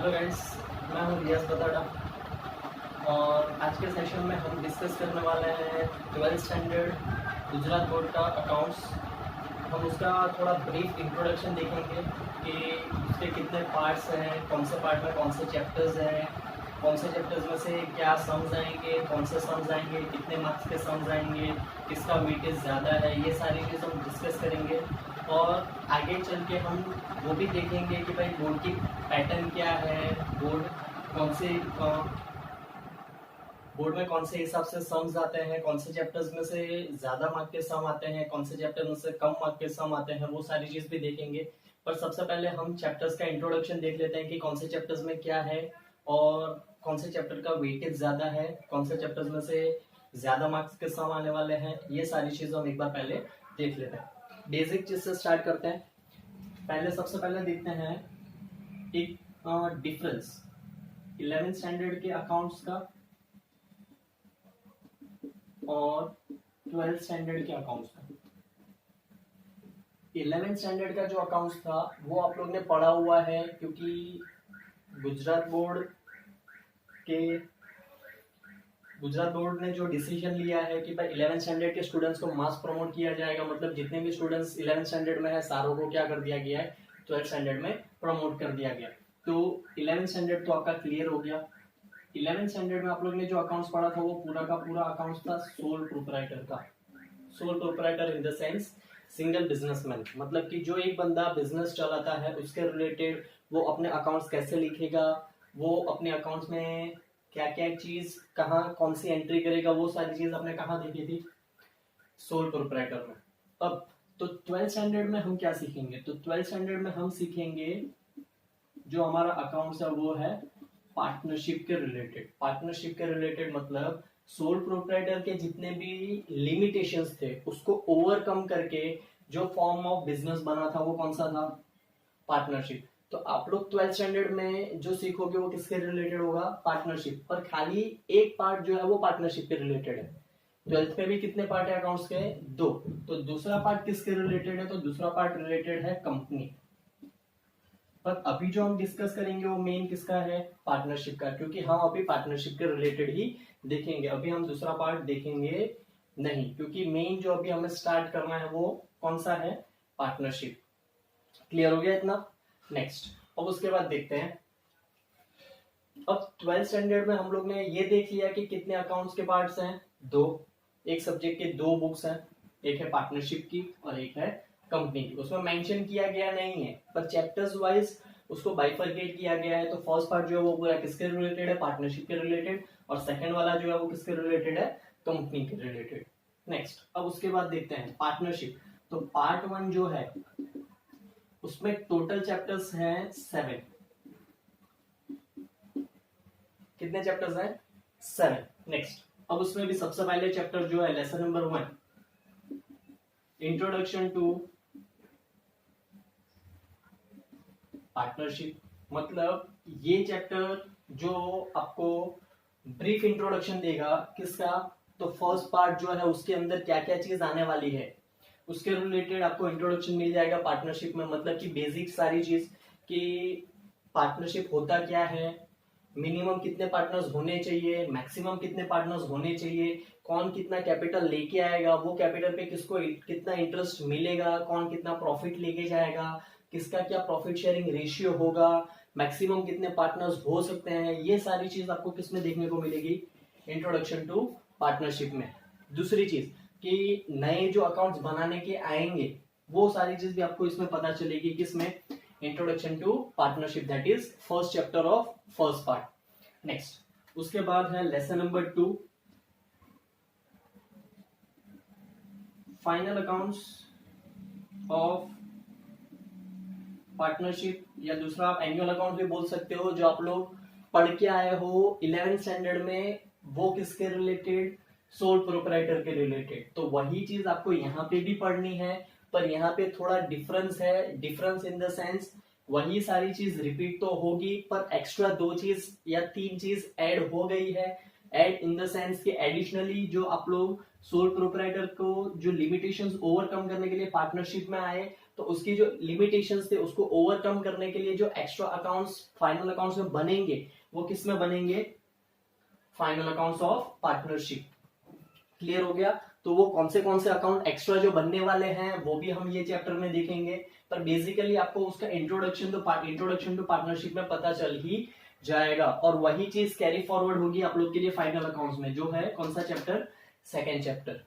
Hello guys, मैं हूं रियाज बताड़ा और आज के सेशन में हम डिस्कस करने वाले हैं 12th स्टैंडर्ड गुजरात बोर्ड का अकाउंट्स। हम उसका थोड़ा ब्रीफ इंट्रोडक्शन देखेंगे कि उसके कितने पार्ट्स हैं, कौन से पार्ट में कौन से चैप्टर्स हैं, कौन से चैप्टर्स में से क्या सम्स आएंगे, कौन से सम्स आएंगे, कितने मार्क्स के सम्स आएंगे, किसका वेटेज ज़्यादा है, ये सारी चीज़ हम डिस्कस करेंगे। और आगे चल के हम वो भी देखेंगे कि भाई बोर्ड की पैटर्न क्या है, बोर्ड कौन से बोर्ड में कौन से हिसाब से सम्स आते हैं, कौन से चैप्टर्स में से ज़्यादा मार्क के सम आते हैं, कौन से चैप्टर में से कम मार्क के सम आते हैं, वो सारी चीज़ भी देखेंगे। पर सबसे पहले हम चैप्टर्स का इंट्रोडक्शन देख लेते हैं कि कौन से चैप्टर्स में क्या है और कौन से चैप्टर का वेटेज ज़्यादा है, कौन से चैप्टर्स में से ज़्यादा मार्क्स के सम आने वाले हैं। ये सारी चीज़ें हम एक बार पहले देख लेते हैं। बेसिक चीज़ से स्टार्ट करते हैं। सबसे पहले देखते हैं एक डिफरेंस 11th स्टैंडर्ड के अकाउंट्स का और 12th स्टैंडर्ड के अकाउंट्स का। 11th स्टैंडर्ड का जो अकाउंट्स था वो आप लोग ने पढ़ा हुआ है, क्योंकि गुजरात बोर्ड ने जो डिसीजन लिया है कि भाई 11th स्टैंडर्ड के स्टूडेंट्स को मास प्रमोट किया जाएगा, मतलब जितने भी स्टूडेंट्स 11th स्टैंडर्ड में है सारों को क्या कर दिया गया है, 12th स्टैंडर्ड में प्रमोट कर दिया गया। तो 11th स्टैंडर्ड तो आपका क्लियर हो गया। 11th स्टैंडर्ड में आप लोग ने जो अकाउंट्स पढ़ा था वो पूरा का पूरा अकाउंट्स था सोल प्रोप्राइटर का। Sole proprietor in the sense single businessman, मतलब कि जो एक बंदा बिजनेस चलाता है उसके रिलेटेड वो अपने अकाउंट्स कैसे लिखेगा, वो अपने अकाउंट्स में क्या क्या चीज कहाँ कौन सी एंट्री करेगा, वो सारी चीज आपने कहाँ देखी थी, सोल प्रोप्राइटर में। अब तो 12th स्टैंडर्ड में हम क्या सीखेंगे, तो 12th स्टैंडर्ड में हम सीखेंगे जो हमारा अकाउंट्स है वो है पार्टनरशिप के रिलेटेड। पार्टनरशिप के रिलेटेड मतलब सोल प्रोप्राइटर के जितने भी लिमिटेशंस थे उसको ओवरकम करके जो फॉर्म ऑफ बिजनेस बना था वो कौन सा था, पार्टनरशिप। तो आप लोग 12th स्टैंडर्ड में जो सीखोगे वो किसके रिलेटेड होगा, पार्टनरशिप। पर खाली एक पार्ट जो है वो पार्टनरशिप के रिलेटेड है। 12th में भी कितने पार्ट है अकाउंट्स के, 2। तो दूसरा पार्ट किसके रिलेटेड है, तो दूसरा पार्ट रिलेटेड है कंपनी। पर अभी जो हम डिस्कस करेंगे वो मेन किसका है, पार्टनरशिप का, क्योंकि हम अभी पार्टनरशिप के रिलेटेड ही देखेंगे। अभी हम दूसरा पार्ट देखेंगे नहीं, क्योंकि मेन जो अभी हमें स्टार्ट करना है वो कौन सा है, पार्टनरशिप। क्लियर हो गया इतना। नेक्स्ट, अब उसके बाद देखते हैं। अब 12th स्टैंडर्ड में हम लोग ने ये देख लिया कि कितने अकाउंट्स के पार्ट्स हैं, 2। एक सब्जेक्ट के 2 बुक्स हैं, एक है पार्टनरशिप की और एक है कंपनी की। उसमें मेंशन किया गया नहीं है पर चैप्टर्स वाइज उसको बाइफरकेट किया गया है। तो फर्स्ट पार्ट जो है वो पूरा किसके रिलेटेड है, पार्टनरशिप के रिलेटेड, और सेकंड वाला जो है वो किसके रिलेटेड है, कंपनी के रिलेटेड। नेक्स्ट, अब उसके बाद देखते हैं पार्टनरशिप। तो पार्ट 1 जो है उसमें टोटल चैप्टर्स हैं 7। कितने चैप्टर्स हैं, 7। नेक्स्ट, अब उसमें भी सबसे पहले चैप्टर जो है lesson number 1 introduction to partnership, मतलब ये चैप्टर जो आपको ब्रीफ इंट्रोडक्शन देगा किसका, तो फर्स्ट पार्ट जो है उसके अंदर क्या क्या चीज आने वाली है उसके रिलेटेड आपको इंट्रोडक्शन मिल जाएगा पार्टनरशिप में। मतलब कि बेसिक सारी चीज कि पार्टनरशिप होता क्या है, मिनिमम कितने पार्टनर्स होने चाहिए, मैक्सिमम कितने पार्टनर्स होने चाहिए, कौन कितना कैपिटल लेके आएगा, वो कैपिटल पे किसको कितना इंटरेस्ट मिलेगा, कौन कितना प्रॉफिट लेके जाएगा, किसका क्या प्रॉफिट शेयरिंग रेशियो होगा, मैक्सिमम कितने पार्टनर्स हो सकते हैं, ये सारी चीज आपको किसमें देखने को मिलेगी, इंट्रोडक्शन टू पार्टनरशिप में। दूसरी चीज कि नए जो अकाउंट्स बनाने के आएंगे वो सारी चीज भी आपको इसमें पता चलेगी, किसमें, introduction to partnership, that is first chapter of first part. Next, उसके बाद है lesson number 2 final accounts of partnership, या दूसरा आप एनुअल अकाउंट भी बोल सकते हो, जो आप लोग पढ़ के आए हो 11th स्टैंडर्ड में, वो किसके रिलेटेड, सोल प्रोप्राइटर के रिलेटेड। तो वही चीज आपको यहाँ पे भी पढ़नी है, पर यहाँ पे थोड़ा डिफरेंस है। डिफरेंस इन द सेंस वही सारी चीज रिपीट तो होगी पर एक्स्ट्रा 2 चीज या 3 चीज ऐड हो गई है। ऐड इन द सेंस कि एडिशनली जो आप लोग सोल प्रोप्राइटर को जो लिमिटेशंस ओवरकम करने के लिए पार्टनरशिप में आए, तो उसकी जो लिमिटेशंस थे उसको ओवरकम करने के लिए जो एक्स्ट्रा अकाउंट्स फाइनल अकाउंट्स में बनेंगे वो किस में बनेंगे, final accounts of partnership. Clear हो गया। तो वो कौन से अकाउंट एक्स्ट्रा जो बनने वाले हैं वो भी हम ये चैप्टर में देखेंगे, पर बेसिकली आपको उसका इंट्रोडक्शन टू पार्टनरशिप में पता चल ही जाएगा, और वही चीज कैरी फॉरवर्ड होगी आप लोग के लिए फाइनल अकाउंट्स में, जो है कौन सा चैप्टर, सेकेंड चैप्टर।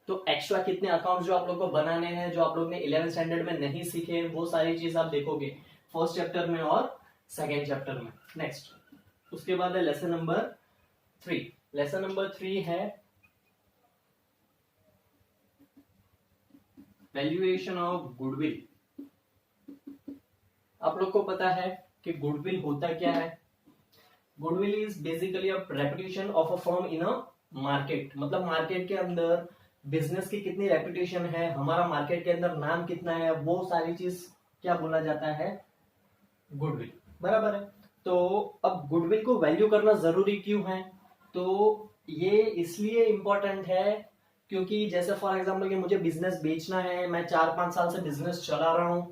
तो एक्स्ट्रा कितने अकाउंट जो आप लोग को बनाने हैं, जो आप लोग ने 11th स्टैंडर्ड में नहीं सीखे, वो सारी चीज आप देखोगे फर्स्ट चैप्टर में और सेकेंड चैप्टर में। नेक्स्ट, उसके बाद है लेसन नंबर 3। लेसन नंबर 3 है वैल्यूएशन ऑफ गुडविल। आप लोग को पता है कि गुडविल होता क्या है। Goodwill is basically a reputation of a firm in a market, मतलब मार्केट के अंदर बिजनेस की कितनी रेपुटेशन है, हमारा मार्केट के अंदर नाम कितना है, वो सारी चीज क्या बोला जाता है, गुडविल। बराबर है। तो अब गुडविल को वैल्यू करना जरूरी क्यों है, तो ये इसलिए इंपॉर्टेंट है क्योंकि जैसे फॉर एग्जांपल कि मुझे बिजनेस बेचना है, मैं 4-5 साल से बिजनेस चला रहा हूं,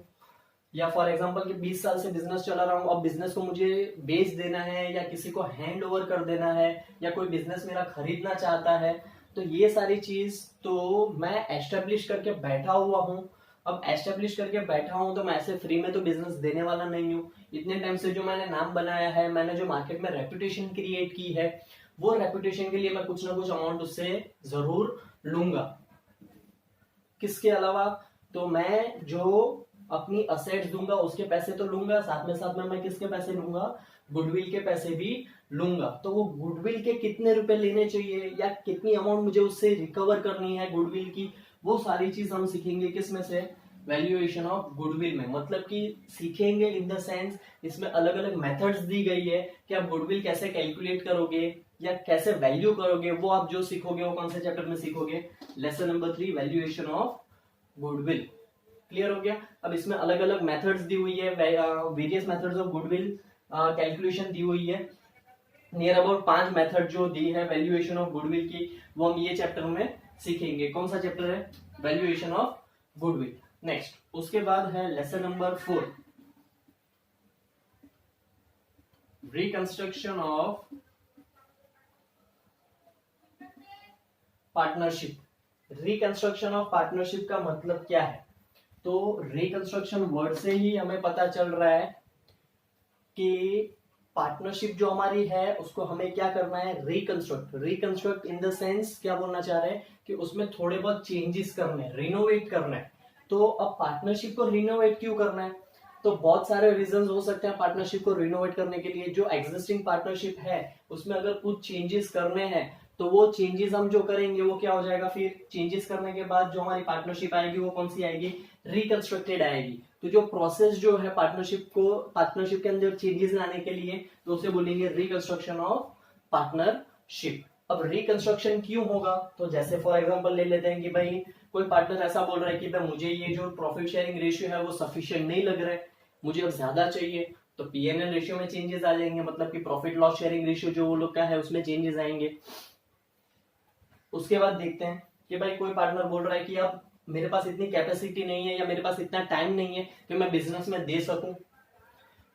या फॉर एग्जांपल कि 20 साल से बिजनेस चला रहा हूं, अब बिजनेस को मुझे बेच देना है या किसी को हैंड ओवर कर देना है, या कोई बिजनेस मेरा खरीदना चाहता है, तो ये सारी चीज तो मैं एस्टेब्लिश करके बैठा हुआ हूं। अब एस्टेब्लिश करके बैठा हूं तो मैं ऐसे फ्री में तो बिजनेस देने वाला नहीं हूं। इतने टाइम से जो मैंने नाम बनाया है, मैंने जो मार्केट में रेपुटेशन क्रिएट की है, वो रेपुटेशन के लिए मैं कुछ ना कुछ अमाउंट उससे जरूर लूंगा। किसके अलावा, तो मैं जो अपनी असेट्स दूंगा उसके पैसे तो लूंगा, साथ में मैं किसके पैसे लूंगा, गुडविल के पैसे भी लूंगा। तो वो गुडविल के कितने रुपए लेने चाहिए या कितनी अमाउंट मुझे उससे रिकवर करनी है गुडविल की, वो सारी चीज हम सीखेंगे किसमें से, वैल्यूएशन ऑफ गुडविल में। मतलब कि सीखेंगे इन द सेंस इसमें अलग अलग मेथड्स दी गई है कि आप गुडविल कैसे कैलकुलेट करोगे या कैसे वैल्यू करोगे, वो आप जो सीखोगे वो कौन से चैप्टर में सीखोगे, lesson number 3 valuation of goodwill. Clear हो गया। अब इसमें अलग अलग मेथड्स दी हुई है, various methods of goodwill calculation दी हुई है, नियर अबाउट 5 मेथड जो दी है वैल्यूएशन ऑफ गुडविल की, वो हम ये चैप्टर में सीखेंगे। कौन सा चैप्टर है, वैल्यूएशन ऑफ गुडविल। नेक्स्ट, उसके बाद है lesson number 4 reconstruction of partnership. Reconstruction of partnership का मतलब क्या है, तो रिकंस्ट्रक्शन वर्ड से ही हमें पता चल रहा है कि पार्टनरशिप जो हमारी है उसको हमें क्या करना है, रिकंस्ट्रक्ट इन द सेंस क्या बोलना चाह रहे हैं कि उसमें थोड़े बहुत चेंजेस करने हैं, रिनोवेट करना है। तो अब पार्टनरशिप को रिनोवेट क्यों करना है, तो बहुत सारे रीजंस हो सकते हैं पार्टनरशिप को रिनोवेट करने के लिए। जो एग्जिस्टिंग पार्टनरशिप है उसमें अगर कुछ चेंजेस करने हैं तो वो चेंजेस हम जो करेंगे वो क्या हो जाएगा, फिर चेंजेस करने के बाद जो हमारी पार्टनरशिप आएगी वो कौन सी आएगी, रिकंस्ट्रक्टेड आएगी। तो जो प्रोसेस जो है पार्टनरशिप के अंदर चेंजेस लाने के लिए, तो उसे बोलेंगे रिकंस्ट्रक्शन ऑफ पार्टनरशिप। अब रिकंस्ट्रक्शन क्यों होगा, तो जैसे फॉर एग्जांपल ले लेते हैं कि भाई कोई पार्टनर ऐसा बोल रहा है कि भाई मुझे ये जो प्रॉफिट शेयरिंग रेशियो है वो सफिशिएंट नहीं लग रहा है, मुझे अब ज्यादा चाहिए, तो पीएनएल रेशियो में चेंजेस आ जाएंगे, मतलब कि प्रॉफिट लॉस शेयरिंग रेशियो जो वो लोग का है उसमें चेंजेस आएंगे। उसके बाद देखते हैं कि भाई कोई पार्टनर बोल रहा है कि अब मेरे पास इतनी कैपेसिटी नहीं है या मेरे पास इतना टाइम नहीं है कि मैं बिजनेस में दे सकूं,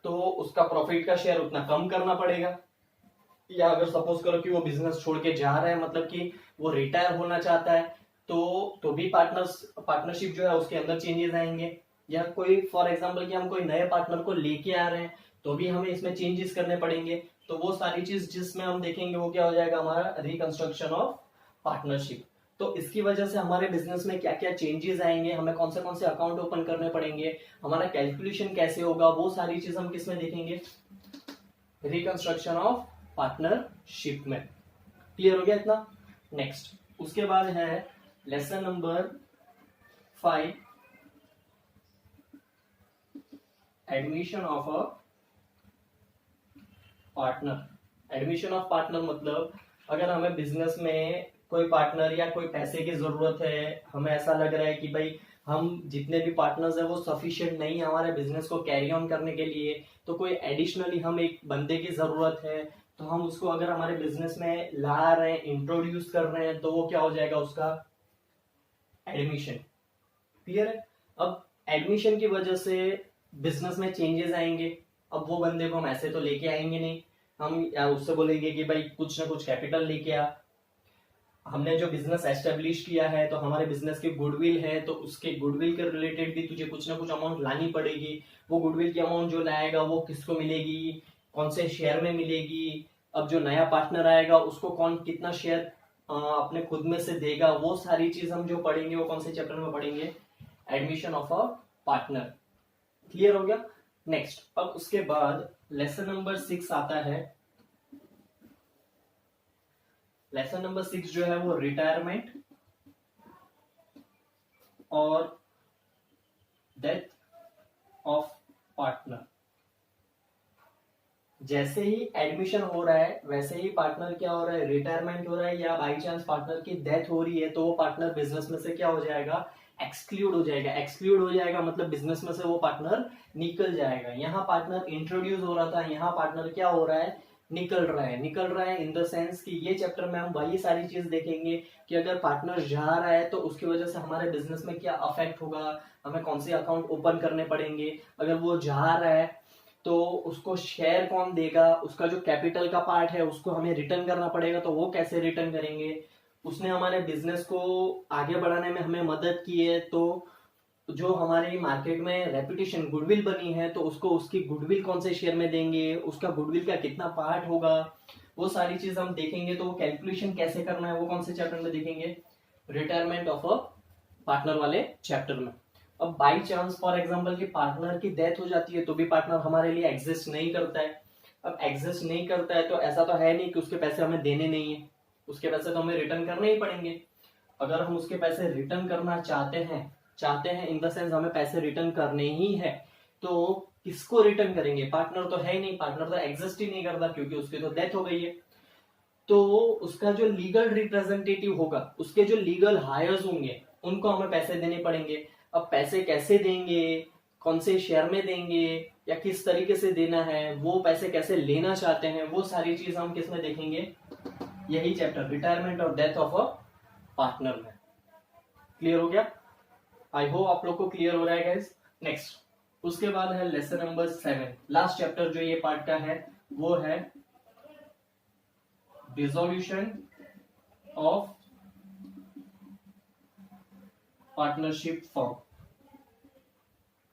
तो उसका प्रॉफिट का शेयर उतना कम करना पड़ेगा। या अगर सपोज करो कि वो बिजनेस छोड़ के जा रहा है, मतलब कि वो रिटायर होना चाहता है, तो भी पार्टनरशिप जो है उसके अंदर चेंजेस आएंगे। या कोई फॉर एग्जांपल कि हम कोई नए पार्टनर को लेके आ रहे हैं तो भी हमें इसमें चेंजेस करने पड़ेंगे। तो वो सारी चीज जिसमें हम देखेंगे वो क्या हो जाएगा, हमारा रिकंस्ट्रक्शन ऑफ पार्टनरशिप। तो इसकी वजह से हमारे बिजनेस में क्या क्या चेंजेस आएंगे, हमें कौन से अकाउंट ओपन करने पड़ेंगे, हमारा कैलकुलेशन कैसे होगा, वो सारी चीज हम किसमें देखेंगे, रिकंस्ट्रक्शन ऑफ पार्टनरशिप में। क्लियर हो गया इतना। नेक्स्ट, उसके बाद है lesson number 5 admission of a partner. Admission of partner मतलब अगर हमें बिजनेस में कोई पार्टनर या कोई पैसे की जरूरत है, हमें ऐसा लग रहा है कि भाई हम जितने भी पार्टनर्स हैं वो सफिशिएंट नहीं है हमारे बिजनेस को कैरी ऑन करने के लिए, तो कोई एडिशनली हम एक बंदे की जरूरत है, तो हम उसको अगर हमारे बिजनेस में ला रहे हैं, इंट्रोड्यूस कर रहे हैं, तो वो क्या हो जाएगा, उसका एडमिशन। क्लियर है। अब एडमिशन की वजह से बिजनेस में चेंजेस आएंगे। अब वो बंदे को हम ऐसे तो लेके आएंगे नहीं, हम या उससे बोलेंगे कि भाई कुछ ना कुछ कैपिटल लेके आ। हमने जो बिजनेस एस्टेब्लिश किया है तो हमारे बिजनेस की गुडविल है, तो उसके गुडविल के रिलेटेड भी तुझे कुछ ना कुछ अमाउंट लानी पड़ेगी। वो गुडविल की अमाउंट जो लाएगा वो किसको मिलेगी, कौन से शेयर में मिलेगी। अब जो नया पार्टनर आएगा उसको कौन कितना शेयर अपने खुद में से देगा, वो सारी चीज हम जो पढ़ेंगे वो कौन से चैप्टर में पढ़ेंगे, admission of a partner. Clear हो गया। नेक्स्ट, अब उसके बाद लेसन नंबर 6 आता है। लेसन नंबर 6 जो है वो रिटायरमेंट और डेथ ऑफ पार्टनर। जैसे ही एडमिशन हो रहा है वैसे ही पार्टनर क्या हो रहा है, रिटायरमेंट हो रहा है, या बाई चांस पार्टनर की डेथ हो रही है, तो वो पार्टनर बिजनेस में से क्या हो जाएगा, एक्सक्लूड हो जाएगा। एक्सक्लूड हो जाएगा मतलब बिजनेस में से वो पार्टनर निकल जाएगा। यहाँ पार्टनर इंट्रोड्यूस हो रहा था, यहाँ पार्टनर क्या हो रहा है, निकल रहा है। निकल रहा है इन द सेंस कि ये चैप्टर में हम वही सारी चीज देखेंगे कि अगर पार्टनर जा रहा है तो उसकी वजह से हमारे बिजनेस में क्या अफेक्ट होगा, हमें कौन से अकाउंट ओपन करने पड़ेंगे। अगर वो जा रहा है तो उसको शेयर कौन देगा, उसका जो कैपिटल का पार्ट है उसको हमें रिटर्न करना पड़ेगा, तो वो कैसे रिटर्न करेंगे। उसने हमारे बिजनेस को आगे बढ़ाने में हमें मदद की है, तो जो हमारे मार्केट में रेपुटेशन गुडविल बनी है तो उसको उसकी गुडविल कौन से शेयर में देंगे, उसका गुडविल का कितना पार्ट होगा, वो सारी चीज हम देखेंगे। तो वो कैलकुलेशन कैसे करना है वो कौन से चैप्टर में देखेंगे, रिटायरमेंट ऑफ अ पार्टनर वाले चैप्टर में। अब बाई चांस फॉर एग्जांपल कि पार्टनर की डेथ हो जाती है तो भी पार्टनर हमारे लिए एग्जिस्ट नहीं करता है। अब एग्जिस्ट नहीं करता है तो ऐसा तो है नहीं कि उसके पैसे हमें देने नहीं है, उसके पैसे तो हमें रिटर्न करने ही पड़ेंगे। अगर हम उसके पैसे रिटर्न करना चाहते हैं इन द सेंस हमें पैसे रिटर्न करने ही है, तो किसको रिटर्न करेंगे, पार्टनर तो है ही नहीं, पार्टनर तो एग्जिस्ट ही नहीं करता क्योंकि उसकी तो डेथ हो गई है। तो उसका जो लीगल रिप्रेजेंटेटिव होगा, उसके जो लीगल हायर्स होंगे उनको हमें पैसे देने पड़ेंगे। अब पैसे कैसे देंगे, कौन से शेयर में देंगे, या किस तरीके से देना है, वो पैसे कैसे लेना चाहते हैं, वो सारी चीज हम किस में देखेंगे, यही चैप्टर रिटायरमेंट और डेथ ऑफ अ पार्टनर में। क्लियर हो गया। आई होप आप लोग को क्लियर हो रहा है गाइस। नेक्स्ट, उसके बाद है लेसन नंबर 7, लास्ट चैप्टर जो ये पार्ट का है वो है dissolution of partnership form.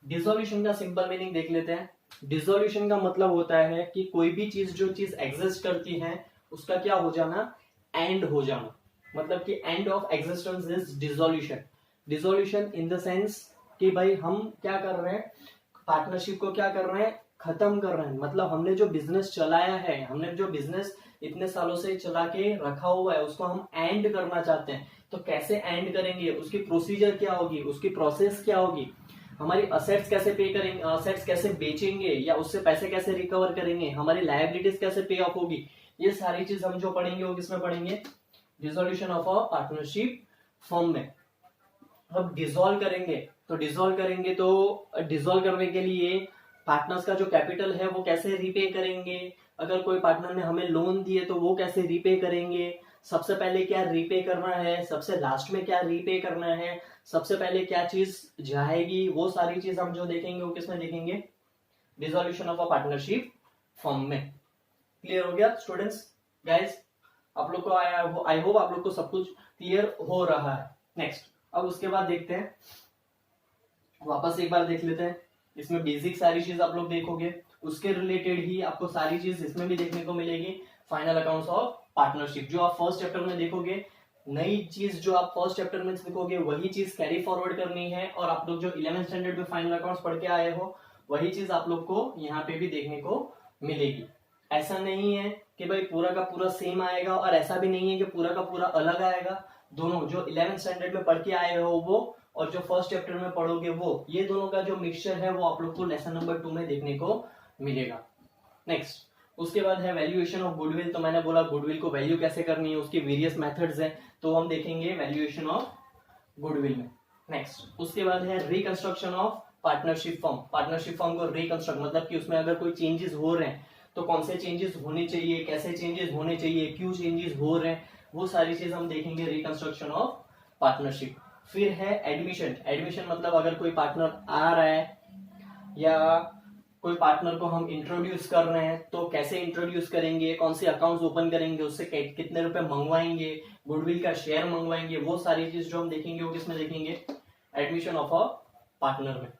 Dissolution का सिंपल मीनिंग देख लेते हैं। डिसॉल्यूशन का मतलब होता है कि कोई भी चीज जो चीज एग्जिस्ट करती है उसका क्या हो जाना, एंड हो जाना। मतलब कि end of existence is dissolution. Dissolution in the sense कि भाई हम क्या कर रहे हैं, पार्टनरशिप को क्या कर रहे हैं, खत्म कर रहे हैं। मतलब हमने जो बिजनेस चलाया है, हमने जो बिजनेस इतने सालों से चला के रखा हुआ है उसको हम एंड करना चाहते हैं। तो कैसे एंड करेंगे, उसकी प्रोसीजर क्या होगी, उसकी प्रोसेस क्या होगी, हमारी असेट्स कैसे पे करेंगे, असेट्स कैसे बेचेंगे या उससे पैसे कैसे रिकवर करेंगे, हमारी लायबिलिटीज कैसे पे ऑफ होगी, ये सारी चीज हम जो पढ़ेंगे वो किसमें पढ़ेंगे, dissolution of a partnership firm में। अब डिसॉल्व करेंगे तो डिसॉल्व करने के लिए पार्टनर्स का जो कैपिटल है वो कैसे रीपे करेंगे, अगर कोई पार्टनर ने हमें लोन दिए तो वो कैसे रीपे करेंगे, सबसे पहले क्या रीपे करना है, सबसे लास्ट में क्या रीपे करना है, सबसे पहले क्या चीज जाएगी, वो सारी चीज हम जो देखेंगे वो किसमें देखेंगे, dissolution of a partnership firm में। क्लियर हो गया स्टूडेंट्स गाइस, आप लोग को आई होप आप लोग को सब कुछ क्लियर हो रहा है। नेक्स्ट, अब उसके बाद देखते हैं, वापस एक बार देख लेते हैं। इसमें बेसिक सारी चीज आप लोग देखोगे, उसके रिलेटेड ही आपको सारी चीज इसमें भी देखने को मिलेगी। फाइनल अकाउंट्स ऑफ पार्टनरशिप जो आप फर्स्ट चैप्टर में देखोगे, नई चीज जो आप फर्स्ट चैप्टर में देखोगे वही चीज कैरी फॉरवर्ड करनी है, और आप लोग जो 11th स्टैंडर्ड में फाइनल अकाउंट्स पढ़ के आए हो वही चीज आप लोग को यहाँ पे भी देखने को मिलेगी। ऐसा नहीं है कि भाई पूरा का पूरा सेम आएगा, और ऐसा भी नहीं है कि पूरा का पूरा अलग आएगा। दोनों जो 11th स्टैंडर्ड में पढ़ के आए हो वो, और जो फर्स्ट चैप्टर में पढ़ोगे वो, ये दोनों का जो मिक्सचर है वो आप लोग को लेसन नंबर 2 में देखने को मिलेगा। नेक्स्ट, उसके बाद है वैल्यूएशन ऑफ गुडविल। तो मैंने बोला गुडविल को वैल्यू कैसे करनी है, उसकी वेरियस मेथड्स हैं, तो हम देखेंगे वैल्यूएशन ऑफ गुडविल में। नेक्स्ट, उसके बाद है reconstruction of partnership firm. Partnership firm को रिकंस्ट्रक्ट मतलब कि उसमें अगर कोई चेंजेस हो रहे हैं तो कौन से चेंजेस होने चाहिए, कैसे चेंजेस होने चाहिए, क्यों चेंजेस हो रहे हैं, वो सारी चीज हम देखेंगे रिकंस्ट्रक्शन ऑफ पार्टनरशिप। फिर है एडमिशन। एडमिशन मतलब अगर कोई पार्टनर आ रहा है या कोई पार्टनर को हम इंट्रोड्यूस कर रहे हैं तो कैसे इंट्रोड्यूस करेंगे, कौन से अकाउंट्स ओपन करेंगे, उससे कितने रुपए मंगवाएंगे, गुडविल का शेयर मंगवाएंगे, वो सारी चीज जो हम देखेंगे वो किसमें देखेंगे, एडमिशन ऑफ अ पार्टनर में।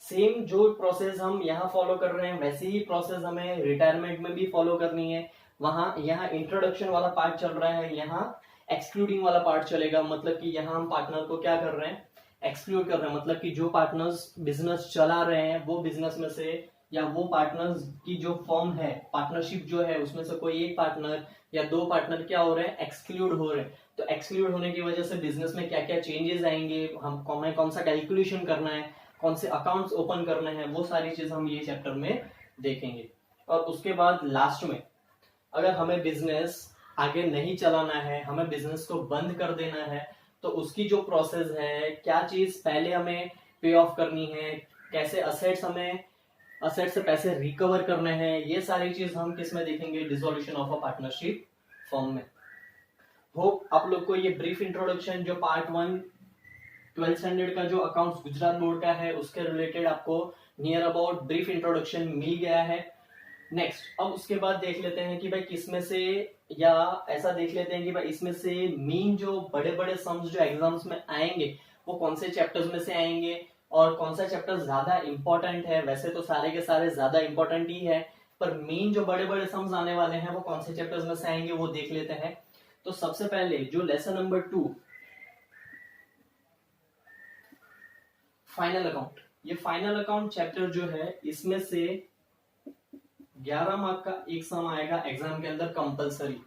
सेम जो प्रोसेस हम यहाँ फॉलो कर रहे हैं वैसे ही प्रोसेस हमें रिटायरमेंट में भी फॉलो करनी है। वहां यहाँ इंट्रोडक्शन वाला पार्ट चल रहा है, यहाँ एक्सक्लूडिंग वाला पार्ट चलेगा। मतलब कि यहाँ हम पार्टनर को क्या कर रहे हैं, एक्सक्लूड कर रहे हैं। मतलब कि जो पार्टनर्स बिजनेस चला रहे हैं वो बिजनेस में से, या वो पार्टनर्स की जो फर्म है, पार्टनरशिप जो है, उसमें से कोई एक पार्टनर या दो पार्टनर क्या हो रहे हैं, एक्सक्लूड हो रहे हैं। तो एक्सक्लूड होने की वजह से बिजनेस में क्या क्या चेंजेस आएंगे, हम कौन सा कैलकुलेशन करना है, कौन से अकाउंट्स ओपन करने हैं, वो सारी चीज हम ये चैप्टर में देखेंगे। और उसके बाद लास्ट में अगर हमें बिजनेस आगे नहीं चलाना है, हमें बिजनेस को बंद कर देना है, तो उसकी जो प्रोसेस है, क्या चीज पहले हमें पे ऑफ करनी है, कैसे असेट से पैसे रिकवर करने हैं, ये सारी चीज हम किस में देखेंगे, dissolution of a partnership form में। होप आप लोग को ये ब्रीफ इंट्रोडक्शन जो पार्ट 1 12th स्टैंडर्ड का जो अकाउंट्स गुजरात बोर्ड का है उसके रिलेटेड आपको नियर अबाउट ब्रीफ इंट्रोडक्शन मिल गया है। नेक्स्ट अब उसके बाद देख लेते हैं कि भाई किसमें से, या ऐसा देख लेते हैं कि भाई इसमें से मेन जो बड़े बड़े सम्स जो एग्जाम्स में आएंगे वो कौन से चैप्टर्स में से आएंगे और कौन सा चैप्टर ज्यादा इंपॉर्टेंट है। वैसे तो सारे के सारे ज्यादा इंपॉर्टेंट ही है, पर मेन जो बड़े बड़े सम्स आने वाले हैं वो कौन से चैप्टर्स में से आएंगे वो देख लेते हैं। तो सबसे पहले जो लेसन नंबर 2 फाइनल अकाउंट, ये फाइनल अकाउंट चैप्टर जो है इसमें से 11 मार्क का एक सम आएगा एग्जाम के अंदर कंपलसरी।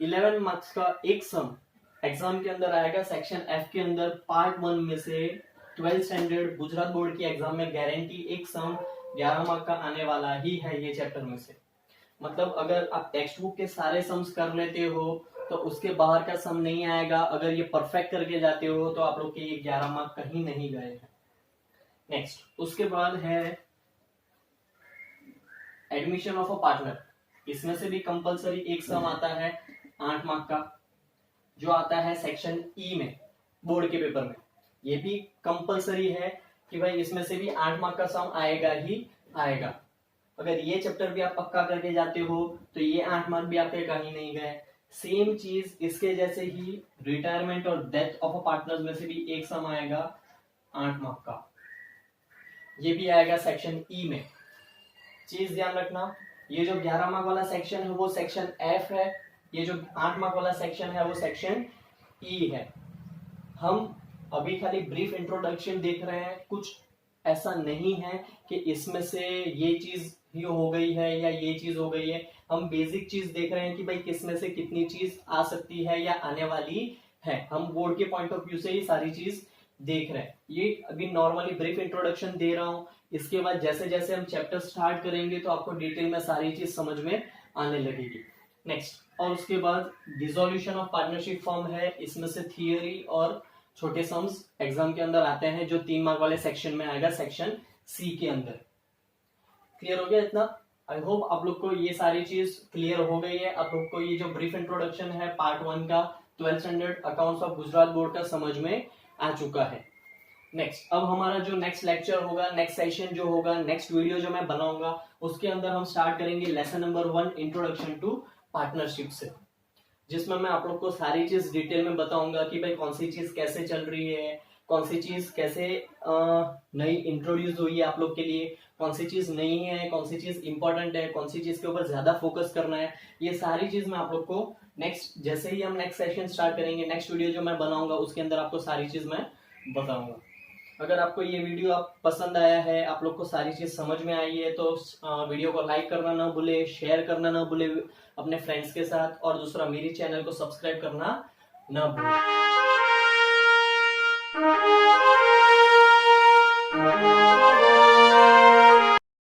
11 मार्क्स का एक सम एग्जाम के अंदर आएगा सेक्शन एफ के अंदर पार्ट 1 में से। 12th स्टैंडर्ड गुजरात बोर्ड की एग्जाम में गारंटी एक सम 11 मार्क का आने वाला ही है ये चैप्टर में से। मतलब अगर आप टेक्स्ट बुक के सारे सम्स कर लेते हो तो उसके बाहर का सम नहीं आएगा। अगर ये परफेक्ट करके जाते हो तो आप लोग के ये 11 मार्क कहीं नहीं गए हैं। नेक्स्ट उसके बाद है एडमिशन ऑफ अ पार्टनर। इसमें से भी कंपलसरी एक सम आता है 8 मार्क का, जो आता है सेक्शन ई में बोर्ड के पेपर में। ये भी कंपलसरी है कि भाई इसमें से भी 8 मार्क का सम आएगा ही आएगा। अगर ये चैप्टर भी आप पक्का करके जाते हो तो ये 8 मार्क भी आपके कहीं नहीं गए। सेम चीज इसके जैसे ही रिटायरमेंट और डेथ ऑफ अ पार्टनर में से भी एक सम आएगा 8 मार्क का, ये भी आएगा सेक्शन ई में। चीज ध्यान रखना, ये जो 11 मार्क वाला सेक्शन है वो सेक्शन एफ है, ये जो 8 मार्क वाला सेक्शन है वो सेक्शन ई है। हम अभी खाली ब्रीफ इंट्रोडक्शन देख रहे हैं, कुछ ऐसा नहीं है कि इसमें से ये चीज ही हो गई है या ये चीज हो गई है। हम बेसिक चीज देख रहे हैं कि भाई किसमें से कितनी चीज आ सकती है या आने वाली है। हम बोर्ड के पॉइंट ऑफ व्यू से ही सारी चीज देख रहे हैं। ये अभी नॉर्मली ब्रीफ इंट्रोडक्शन दे रहा हूँ, इसके बाद जैसे जैसे हम चैप्टर स्टार्ट करेंगे तो आपको डिटेल में सारी चीज समझ में आने लगेगी। नेक्स्ट और उसके बाद डिसोल्यूशन ऑफ पार्टनरशिप फॉर्म है। इसमें से थियरी और छोटे सम्स एग्जाम के अंदर आते हैं, जो 3 मार्क वाले सेक्शन में आएगा सेक्शन सी के अंदर। क्लियर हो गया इतना? आई होप आप लोग को ये सारी चीज क्लियर हो गई है। आप लोग को ये जो ब्रीफ इंट्रोडक्शन है पार्ट 1 का 12th standard accounts of Gujarat board का समझ में आ चुका है। नेक्स्ट अब हमारा जो नेक्स्ट लेक्चर होगा, नेक्स्ट सेशन जो होगा, नेक्स्ट वीडियो जो मैं बनाऊंगा उसके अंदर हम स्टार्ट करेंगे lesson number 1 introduction to partnership से, जिसमें मैं आप लोग को सारी चीज डिटेल में बताऊंगा कि भाई कौन सी चीज कैसे चल रही है, कौन सी चीज कैसे नई इंट्रोड्यूस हुई है आप लोग के लिए, कौन सी चीज नहीं है, कौन सी चीज इंपॉर्टेंट है, कौन सी चीज के ऊपर ज्यादा फोकस करना है। ये सारी चीज मैं आप लोग को नेक्स्ट जैसे ही हम नेक्स्ट सेशन स्टार्ट करेंगे, नेक्स्ट वीडियो जो मैं बनाऊंगा उसके अंदर आपको सारी चीज मैं बताऊंगा। अगर आपको ये वीडियो पसंद आया है, आप लोग को सारी चीज समझ में आई है, तो वीडियो को लाइक करना ना भूले, शेयर करना ना भूले अपने फ्रेंड्स के साथ, और दूसरा मेरी चैनल को सब्सक्राइब करना ना भूले।